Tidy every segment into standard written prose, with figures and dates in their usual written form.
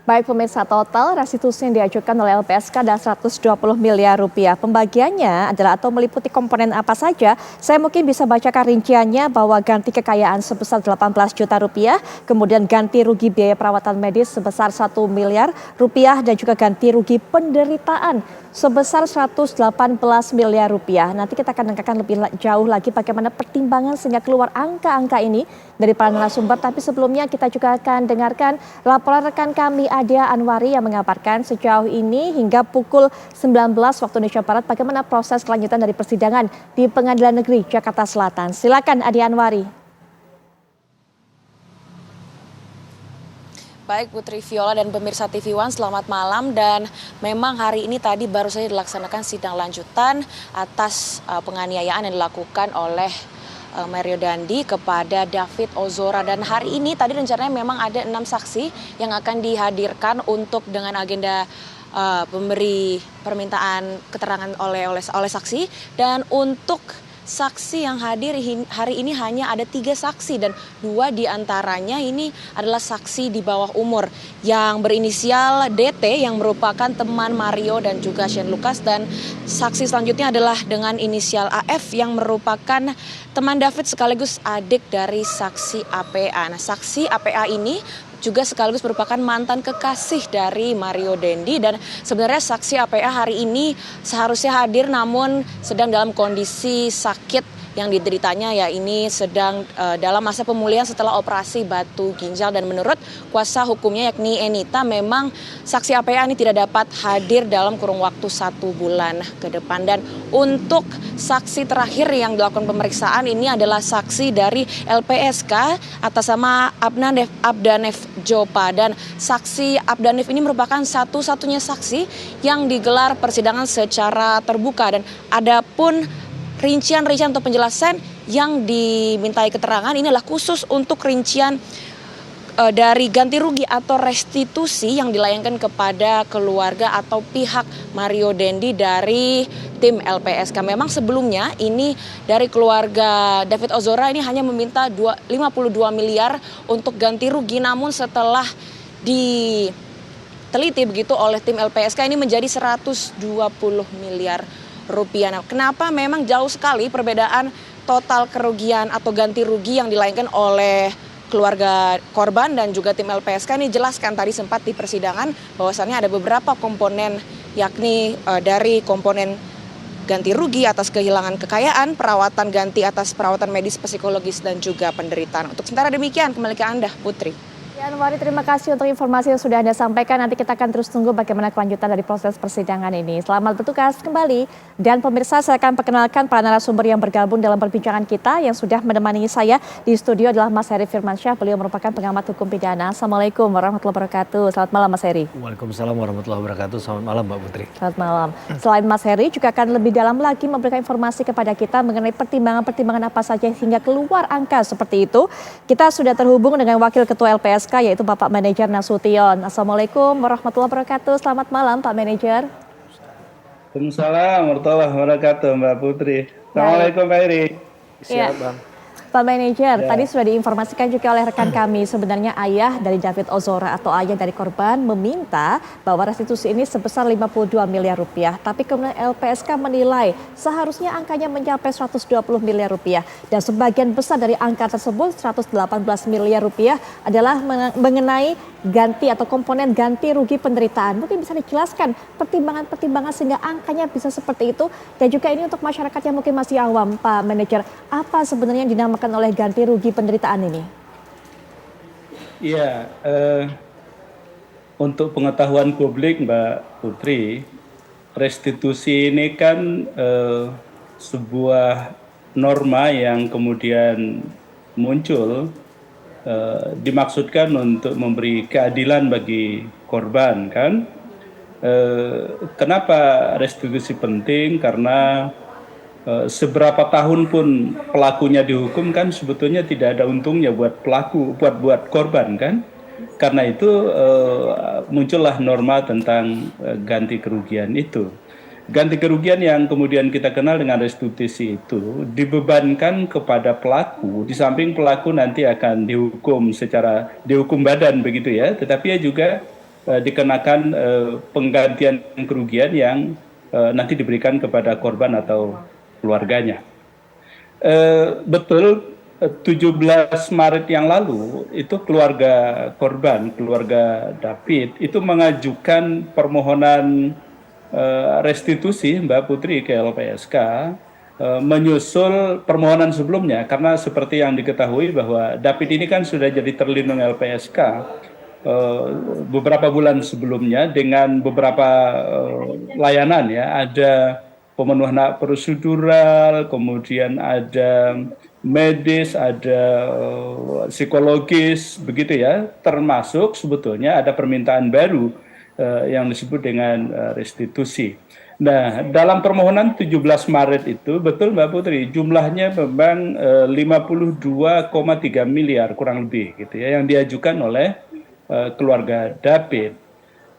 Baik pemirsa, total restitusi yang diajukan oleh LPSK adalah 120 miliar rupiah. Pembagiannya adalah atau meliputi komponen apa saja? Saya mungkin bisa bacakan rinciannya bahwa ganti kekayaan sebesar 18 juta rupiah, kemudian ganti rugi biaya perawatan medis sebesar 1 miliar rupiah dan juga ganti rugi penderitaan sebesar 118 miliar rupiah. Nanti kita akan dengarkan lebih jauh lagi bagaimana pertimbangan sehingga keluar angka-angka ini dari para narasumber. Tapi sebelumnya kita juga akan dengarkan laporan rekan kami Adia Anwari yang mengabarkan sejauh ini hingga pukul 19 waktu Indonesia Barat bagaimana proses kelanjutan dari persidangan di Pengadilan Negeri Jakarta Selatan. Silakan Adia Anwari. Baik Putri Viola dan pemirsa TV One, selamat malam. Dan memang hari ini tadi baru saja dilaksanakan sidang lanjutan atas penganiayaan yang dilakukan oleh Mario Dandi kepada David Ozora. Dan hari ini tadi rencananya memang ada 6 saksi yang akan dihadirkan untuk dengan agenda pemberi permintaan keterangan oleh saksi. Dan untuk saksi yang hadir hari ini hanya ada 3 saksi dan 2 diantaranya ini adalah saksi di bawah umur yang berinisial DT yang merupakan teman Mario dan juga Shane Lucas, dan saksi selanjutnya adalah dengan inisial AF yang merupakan teman David sekaligus adik dari saksi APA. Nah, saksi APA ini juga sekaligus merupakan mantan kekasih dari Mario Dandi, dan sebenarnya saksi APA hari ini seharusnya hadir namun sedang dalam kondisi sakit yang dideritanya, ya ini sedang dalam masa pemulihan setelah operasi batu ginjal, dan menurut kuasa hukumnya yakni Enita memang saksi APA ini tidak dapat hadir dalam kurun waktu 1 bulan ke depan. Dan untuk saksi terakhir yang dilakukan pemeriksaan ini adalah saksi dari LPSK atas nama Abdanev Jopa, dan saksi Abdanev ini merupakan satu-satunya saksi yang digelar persidangan secara terbuka. Dan adapun rincian atau penjelasan yang dimintai keterangan ini adalah khusus untuk rincian dari ganti rugi atau restitusi yang dilayangkan kepada keluarga atau pihak Mario Dandi dari tim LPSK. Memang sebelumnya ini dari keluarga David Ozora ini hanya meminta 52 miliar untuk ganti rugi, namun setelah diteliti begitu oleh tim LPSK ini menjadi 120 miliar rupiah. Nah, kenapa memang jauh sekali perbedaan total kerugian atau ganti rugi yang dilayangkan oleh keluarga korban dan juga tim LPSK ini jelaskan tadi sempat di persidangan bahwasannya ada beberapa komponen, yakni dari komponen ganti rugi atas kehilangan kekayaan, perawatan ganti atas perawatan medis, psikologis dan juga penderitaan. Untuk sementara demikian, kembali ke Anda Putri. Ya, Anwari, terima kasih untuk informasi yang sudah Anda sampaikan. Nanti kita akan terus tunggu bagaimana kelanjutan dari proses persidangan ini. Selamat bertugas kembali. Dan pemirsa, saya akan perkenalkan para narasumber yang bergabung dalam perbincangan kita. Yang sudah menemani saya di studio adalah Mas Heri Firmansyah. Beliau merupakan pengamat hukum pidana. Assalamualaikum warahmatullahi wabarakatuh. Selamat malam Mas Heri. Waalaikumsalam warahmatullahi wabarakatuh. Selamat malam Mbak Putri. Selamat malam. Selain Mas Heri juga akan lebih dalam lagi memberikan informasi kepada kita mengenai pertimbangan-pertimbangan apa saja hingga keluar angka seperti itu. Kita sudah terhubung dengan Wakil Ketua LPSK yaitu Bapak Manajer Nasution. Assalamualaikum warahmatullahi wabarakatuh. Selamat malam Pak Manajer. Waalaikumsalam warahmatullahi wabarakatuh Mbak Putri. Assalamualaikum Pak Eri. Siap Bang. Pak Manajer, tadi sudah diinformasikan juga oleh rekan kami, sebenarnya ayah dari David Ozora atau ayah dari korban meminta bahwa restitusi ini sebesar 52 miliar rupiah. Tapi kemudian LPSK menilai seharusnya angkanya mencapai 120 miliar rupiah. Dan sebagian besar dari angka tersebut 118 miliar rupiah adalah mengenai ganti atau komponen ganti rugi penderitaan. Mungkin bisa dijelaskan pertimbangan-pertimbangan sehingga angkanya bisa seperti itu. Dan juga ini untuk masyarakat yang mungkin masih awam, Pak Manajer, apa sebenarnya yang dinamakan oleh ganti rugi penderitaan ini? Iya, untuk pengetahuan publik Mbak Putri, restitusi ini kan sebuah norma yang kemudian muncul dimaksudkan untuk memberi keadilan bagi korban kan. Kenapa restitusi penting? Karena seberapa tahun pun pelakunya dihukum kan sebetulnya tidak ada untungnya buat pelaku, buat korban kan. Karena itu muncullah norma tentang ganti kerugian itu. Ganti kerugian yang kemudian kita kenal dengan restitusi itu dibebankan kepada pelaku, di samping pelaku nanti akan dihukum badan begitu ya, tetapi ya juga dikenakan penggantian kerugian yang nanti diberikan kepada korban atau keluarganya. Betul, 17 Maret yang lalu itu keluarga korban, keluarga David itu mengajukan permohonan restitusi Mbak Putri ke LPSK, menyusul permohonan sebelumnya, karena seperti yang diketahui bahwa David ini kan sudah jadi terlindung LPSK beberapa bulan sebelumnya dengan beberapa layanan ya, ada pemenuhan hak prosedural, kemudian ada medis, ada psikologis, begitu ya, termasuk sebetulnya ada permintaan baru yang disebut dengan restitusi. Nah, dalam permohonan 17 Maret itu, betul Mbak Putri, jumlahnya memang 52,3 miliar kurang lebih gitu ya, yang diajukan oleh keluarga David.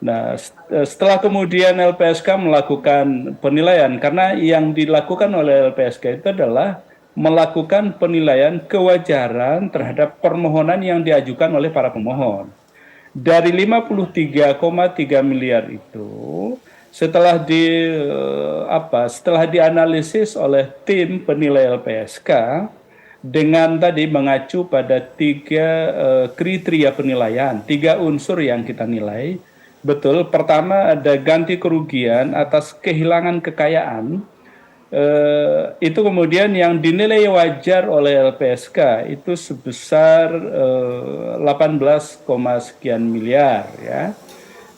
Nah, setelah kemudian LPSK melakukan penilaian, karena yang dilakukan oleh LPSK itu adalah melakukan penilaian kewajaran terhadap permohonan yang diajukan oleh para pemohon. Dari 53,3 miliar itu, setelah dianalisis oleh tim penilai LPSK dengan tadi mengacu pada 3 kriteria penilaian, 3 unsur yang kita nilai. Betul, pertama ada ganti kerugian atas kehilangan kekayaan. Itu kemudian yang dinilai wajar oleh LPSK itu sebesar 18, sekian miliar ya.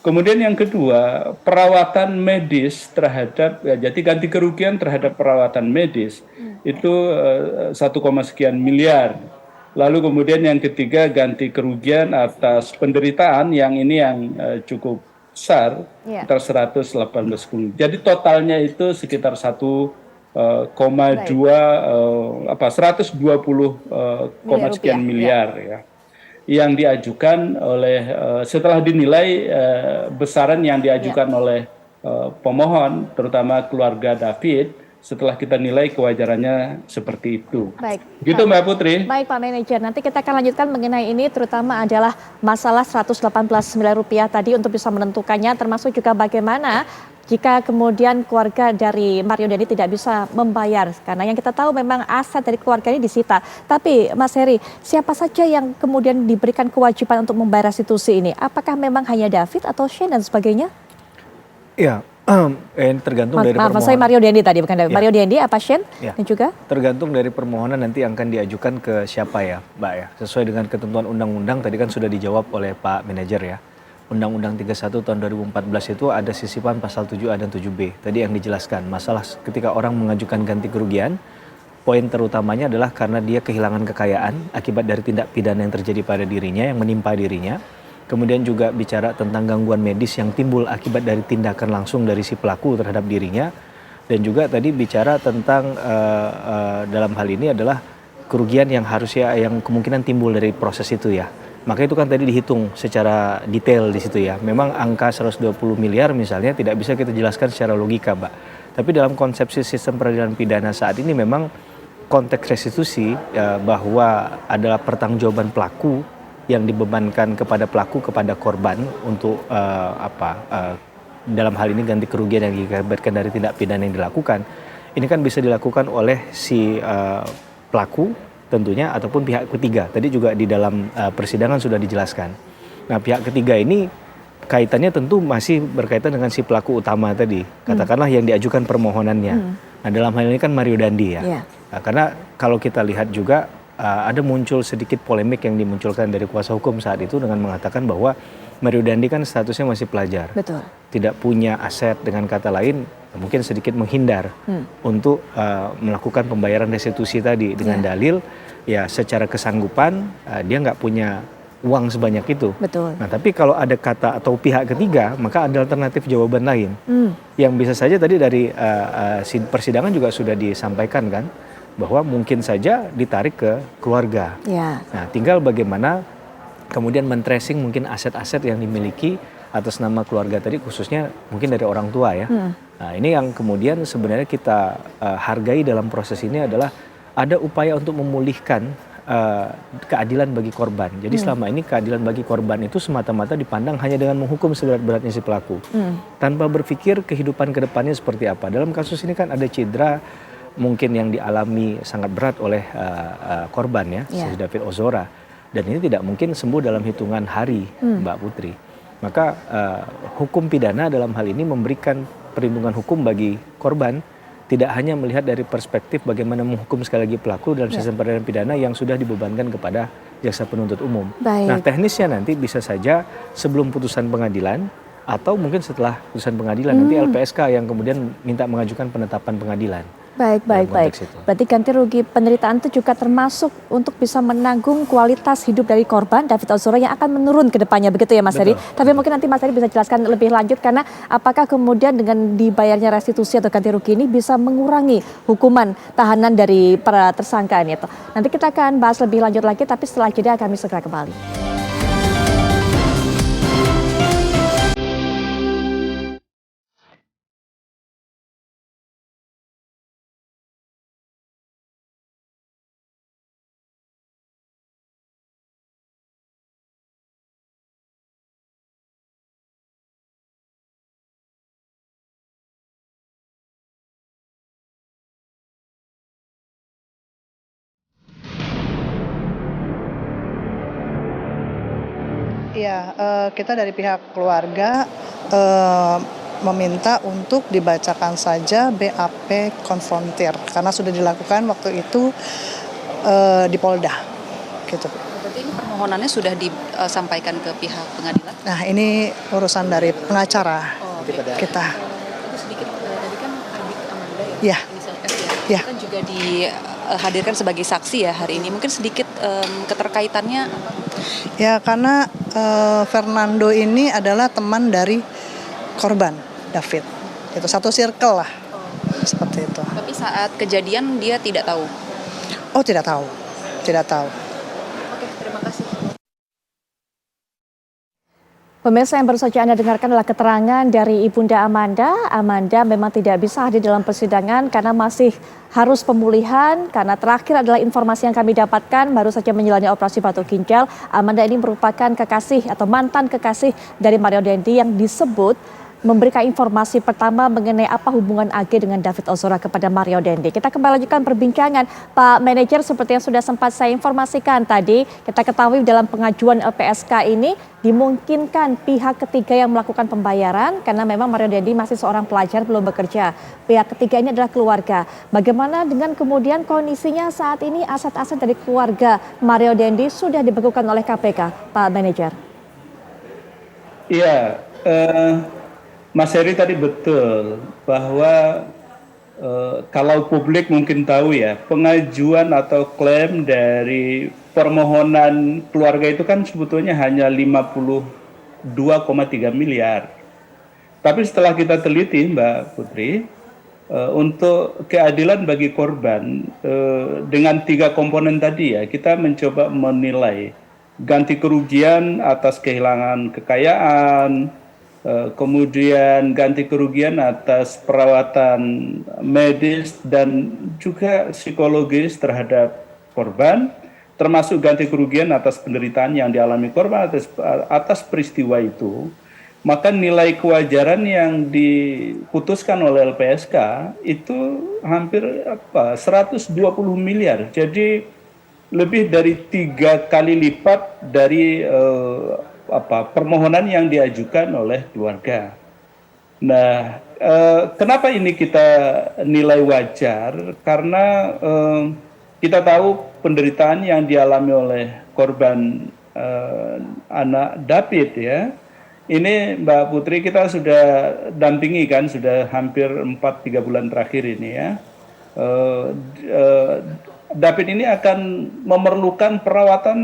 Kemudian yang kedua, perawatan medis terhadap, ya, jadi ganti kerugian terhadap perawatan medis itu 1, sekian miliar. Lalu kemudian yang ketiga, ganti kerugian atas penderitaan, yang ini yang cukup besar, sekitar 118. Jadi totalnya itu sekitar 120, sekian miliar ya, yang diajukan oleh setelah dinilai besaran yang diajukan oleh pemohon, terutama keluarga David. Setelah kita nilai kewajarannya seperti itu. Baik. Gitu Mbak Putri. Baik Pak Manajer, nanti kita akan lanjutkan mengenai ini, terutama adalah masalah 118 miliar rupiah tadi untuk bisa menentukannya, termasuk juga bagaimana jika kemudian keluarga dari Mario Dandi tidak bisa membayar, karena yang kita tahu memang aset dari keluarga ini disita. Tapi Mas Heri, siapa saja yang kemudian diberikan kewajiban untuk membayar restitusi ini? Apakah memang hanya David atau Shane dan sebagainya? Ya, tergantung dari permohonan. Maaf, saya Mario Dandi tadi, bukan David. Ya. Mario Dandi, apa Shane Ya. dan juga? Tergantung dari permohonan nanti yang akan diajukan ke siapa ya, Mbak ya. Sesuai dengan ketentuan undang-undang tadi kan sudah dijawab oleh Pak Manajer ya. Undang-Undang 31 tahun 2014 itu ada sisipan pasal 7A dan 7B. Tadi yang dijelaskan, masalah ketika orang mengajukan ganti kerugian, poin terutamanya adalah karena dia kehilangan kekayaan akibat dari tindak pidana yang terjadi pada dirinya, yang menimpa dirinya. Kemudian juga bicara tentang gangguan medis yang timbul akibat dari tindakan langsung dari si pelaku terhadap dirinya. Dan juga tadi bicara tentang dalam hal ini adalah kerugian yang harusnya, yang kemungkinan timbul dari proses itu ya. Maka itu kan tadi dihitung secara detail di situ ya. Memang angka 120 miliar misalnya tidak bisa kita jelaskan secara logika, Mbak. Tapi dalam konsepsi sistem peradilan pidana saat ini memang konteks restitusi bahwa adalah pertanggungjawaban pelaku yang dibebankan kepada pelaku, kepada korban untuk dalam hal ini ganti kerugian yang diakibatkan dari tindak pidana yang dilakukan. Ini kan bisa dilakukan oleh si pelaku tentunya ataupun pihak ketiga. Tadi juga di dalam persidangan sudah dijelaskan. Nah, pihak ketiga ini kaitannya tentu masih berkaitan dengan si pelaku utama tadi. Katakanlah yang diajukan permohonannya. Nah, dalam hal ini kan Mario Dandi ya. Nah, karena kalau kita lihat juga ada muncul sedikit polemik yang dimunculkan dari kuasa hukum saat itu dengan mengatakan bahwa Mario Dandi kan statusnya masih pelajar. Betul. Tidak punya aset, dengan kata lain mungkin sedikit menghindar untuk melakukan pembayaran restitusi tadi dengan dalil ya secara kesanggupan dia nggak punya uang sebanyak itu. Betul. Nah, tapi kalau ada kata atau pihak ketiga, maka ada alternatif jawaban lain yang bisa saja tadi dari persidangan juga sudah disampaikan kan, bahwa mungkin saja ditarik ke keluarga. Ya. Nah, tinggal bagaimana kemudian men-tracing mungkin aset-aset yang dimiliki atas nama keluarga tadi, khususnya mungkin dari orang tua ya. Nah, ini yang kemudian sebenarnya kita hargai dalam proses ini adalah ada upaya untuk memulihkan keadilan bagi korban. Jadi selama ini keadilan bagi korban itu semata-mata dipandang hanya dengan menghukum seberat-beratnya si pelaku, tanpa berpikir kehidupan kedepannya seperti apa. Dalam kasus ini kan ada cedera mungkin yang dialami sangat berat oleh korban ya, si David Ozora, dan ini tidak mungkin sembuh dalam hitungan hari, Mbak Putri. Maka hukum pidana dalam hal ini memberikan perlindungan hukum bagi korban, tidak hanya melihat dari perspektif bagaimana menghukum sekali lagi pelaku dalam sistem peradilan pidana yang sudah dibebankan kepada jaksa penuntut umum. Baik. Nah, teknisnya nanti bisa saja sebelum putusan pengadilan atau mungkin setelah putusan pengadilan nanti LPSK yang kemudian minta mengajukan penetapan pengadilan. Baik. Dalam konteks itu. Berarti ganti rugi penderitaan itu juga termasuk untuk bisa menanggung kualitas hidup dari korban David Ozora yang akan menurun ke depannya, begitu ya Mas Heri? Tapi mungkin nanti Mas Heri bisa jelaskan lebih lanjut, karena apakah kemudian dengan dibayarnya restitusi atau ganti rugi ini bisa mengurangi hukuman tahanan dari para tersangka ini? Nanti kita akan bahas lebih lanjut lagi, tapi setelah jeda kami segera kembali. Iya, kita dari pihak keluarga meminta untuk dibacakan saja BAP konfrontir karena sudah dilakukan waktu itu di Polda, gitu. Berarti ini permohonannya sudah disampaikan ke pihak pengadilan? Nah, ini urusan dari pengacara kita. Itu sedikit, tadi kan Ardik Amanda Iya. inisial F ya, Iya. kan juga dihadirkan sebagai saksi ya hari ini. Mungkin sedikit keterkaitannya apa? Ya, karena Fernando ini adalah teman dari korban David. Itu satu circle lah, seperti itu. Tapi saat kejadian dia tidak tahu? Oh, tidak tahu. Oke, terima kasih. Pemirsa, yang baru saja Anda dengarkan adalah keterangan dari Ibunda Amanda. Amanda memang tidak bisa hadir dalam persidangan karena masih harus pemulihan. Karena terakhir adalah informasi yang kami dapatkan, baru saja menjalani operasi batu ginjal. Amanda ini merupakan kekasih atau mantan kekasih dari Mario Dendi yang disebut memberikan informasi pertama mengenai apa hubungan AG dengan David Ozora kepada Mario Dendi. Kita kembali lanjutkan perbincangan. Pak Manajer, seperti yang sudah sempat saya informasikan tadi, kita ketahui dalam pengajuan LPSK ini dimungkinkan pihak ketiga yang melakukan pembayaran karena memang Mario Dendi masih seorang pelajar, belum bekerja. Pihak ketiga ini adalah keluarga. Bagaimana dengan kemudian kondisinya saat ini aset-aset dari keluarga Mario Dendi sudah dibekukan oleh KPK, Pak Manajer? Iya, Mas Heri tadi betul bahwa kalau publik mungkin tahu ya, pengajuan atau klaim dari permohonan keluarga itu kan sebetulnya hanya 52,3 miliar. Tapi setelah kita teliti, Mbak Putri, untuk keadilan bagi korban dengan 3 komponen tadi ya, kita mencoba menilai ganti kerugian atas kehilangan kekayaan, kemudian ganti kerugian atas perawatan medis dan juga psikologis terhadap korban, termasuk ganti kerugian atas penderitaan yang dialami korban atas peristiwa itu. Maka nilai kewajaran yang diputuskan oleh LPSK itu hampir 120 miliar. Jadi lebih dari 3 kali lipat dari permohonan yang diajukan oleh keluarga. Nah, kenapa ini kita nilai wajar? Karena kita tahu penderitaan yang dialami oleh korban anak David ya. Ini Mbak Putri kita sudah dampingi kan, sudah hampir 3 bulan terakhir ini ya. David ini akan memerlukan perawatan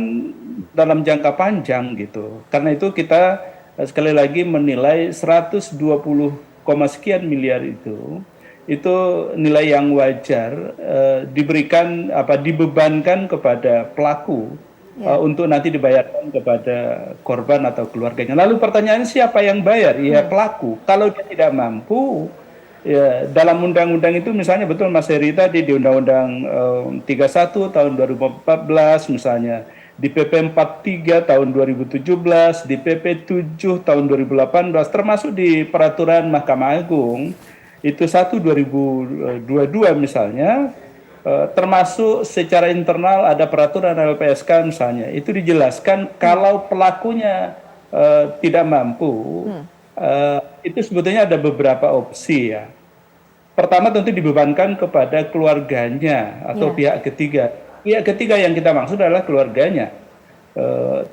dalam jangka panjang gitu. Karena itu kita sekali lagi menilai 120, sekian miliar itu nilai yang wajar dibebankan kepada pelaku untuk nanti dibayarkan kepada korban atau keluarganya. Lalu pertanyaannya siapa yang bayar? Ya pelaku. Kalau dia tidak mampu, Ya, dalam undang-undang itu misalnya betul Mas Heri tadi di Undang-Undang 31 tahun 2014 misalnya, di PP 43 tahun 2017, di PP 7 tahun 2018, termasuk di peraturan Mahkamah Agung itu 1 2022 misalnya, termasuk secara internal ada peraturan LPSK misalnya, itu dijelaskan kalau pelakunya tidak mampu, itu sebetulnya ada beberapa opsi ya. Pertama tentu dibebankan kepada keluarganya atau pihak ketiga. Pihak ketiga yang kita maksud adalah keluarganya.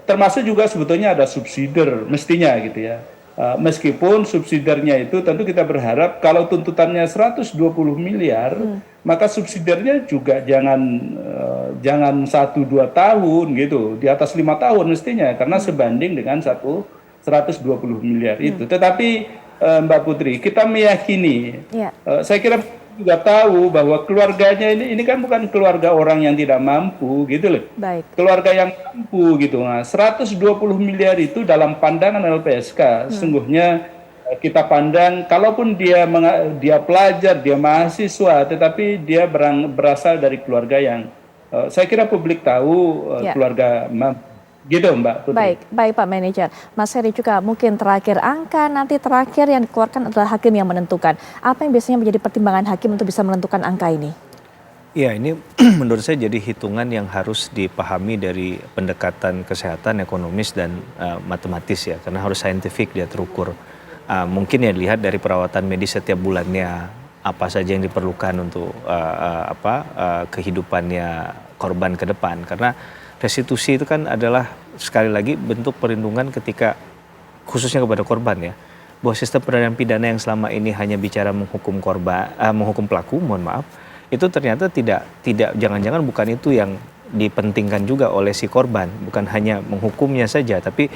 Termasuk juga sebetulnya ada subsidiar mestinya gitu ya. Meskipun subsidiarnya itu tentu kita berharap kalau tuntutannya 120 miliar, maka subsidiarnya juga jangan 1-2 tahun gitu, di atas 5 tahun mestinya karena sebanding dengan 120 miliar itu. Tetapi Mbak Putri, kita meyakini, saya kira juga tahu bahwa keluarganya ini kan bukan keluarga orang yang tidak mampu gitu loh. Baik. Keluarga yang mampu gitu. Nah, 120 miliar itu dalam pandangan LPSK, sesungguhnya kita pandang kalaupun dia pelajar, dia mahasiswa, tetapi dia berasal dari keluarga yang saya kira publik tahu keluarga mampu. Gitu Mbak Putri. Baik Pak Manajer. Mas Heri juga mungkin terakhir angka nanti terakhir yang dikeluarkan adalah hakim yang menentukan. Apa yang biasanya menjadi pertimbangan hakim untuk bisa menentukan angka ini? Ya ini menurut saya jadi hitungan yang harus dipahami dari pendekatan kesehatan, ekonomis dan matematis ya. Karena harus saintifik dia terukur. Mungkin ya dilihat dari perawatan medis setiap bulannya. Apa saja yang diperlukan untuk kehidupannya korban ke depan. Karena restitusi itu kan adalah sekali lagi bentuk perlindungan ketika khususnya kepada korban ya. Bahwa sistem peradilan pidana yang selama ini hanya bicara menghukum pelaku, mohon maaf, itu ternyata tidak jangan-jangan bukan itu yang dipentingkan juga oleh si korban, bukan hanya menghukumnya saja, tapi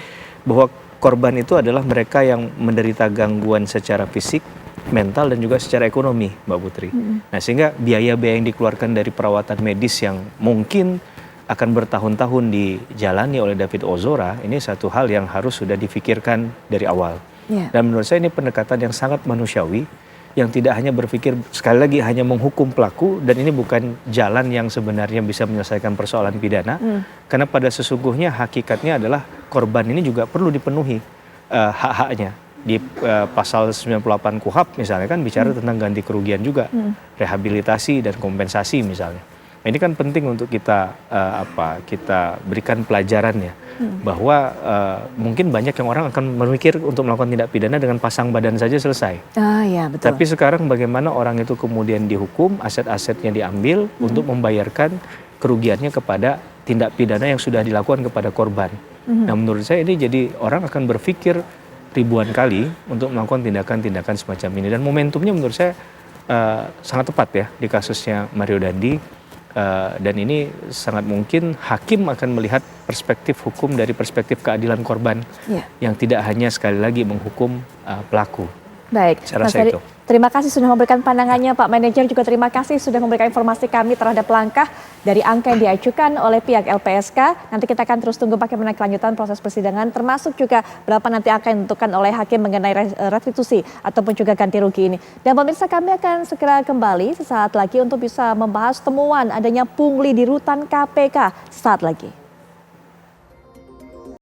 bahwa korban itu adalah mereka yang menderita gangguan secara fisik, mental dan juga secara ekonomi, Mbak Putri. Nah, sehingga biaya-biaya yang dikeluarkan dari perawatan medis yang mungkin akan bertahun-tahun dijalani oleh David Ozora, ini satu hal yang harus sudah difikirkan dari awal. Dan menurut saya ini pendekatan yang sangat manusiawi, yang tidak hanya berpikir sekali lagi hanya menghukum pelaku, dan ini bukan jalan yang sebenarnya bisa menyelesaikan persoalan pidana, karena pada sesungguhnya hakikatnya adalah korban ini juga perlu dipenuhi hak-haknya. Di pasal 98 KUHP misalnya kan bicara tentang ganti kerugian juga, rehabilitasi dan kompensasi misalnya. Ini kan penting untuk kita berikan pelajaran ya, bahwa mungkin banyak yang orang akan memikir untuk melakukan tindak pidana dengan pasang badan saja selesai. Ya, betul. Tapi sekarang bagaimana orang itu kemudian dihukum, aset-asetnya diambil untuk membayarkan kerugiannya kepada tindak pidana yang sudah dilakukan kepada korban. Nah, menurut saya ini jadi orang akan berpikir ribuan kali untuk melakukan tindakan-tindakan semacam ini. Dan momentumnya menurut saya sangat tepat ya di kasusnya Mario Dandi. Dan ini sangat mungkin hakim akan melihat perspektif hukum dari perspektif keadilan korban yang tidak hanya sekali lagi menghukum pelaku. Baik, Mas Heri, terima kasih sudah memberikan pandangannya. Pak Manajer juga terima kasih sudah memberikan informasi kami terhadap langkah dari angka yang diajukan oleh pihak LPSK. Nanti kita akan terus tunggu bagaimana kelanjutan proses persidangan, termasuk juga berapa nanti angka yang ditentukan oleh hakim mengenai restitusi ataupun juga ganti rugi ini. Dan pemirsa, kami akan segera kembali sesaat lagi untuk bisa membahas temuan adanya pungli di rutan KPK sesaat lagi.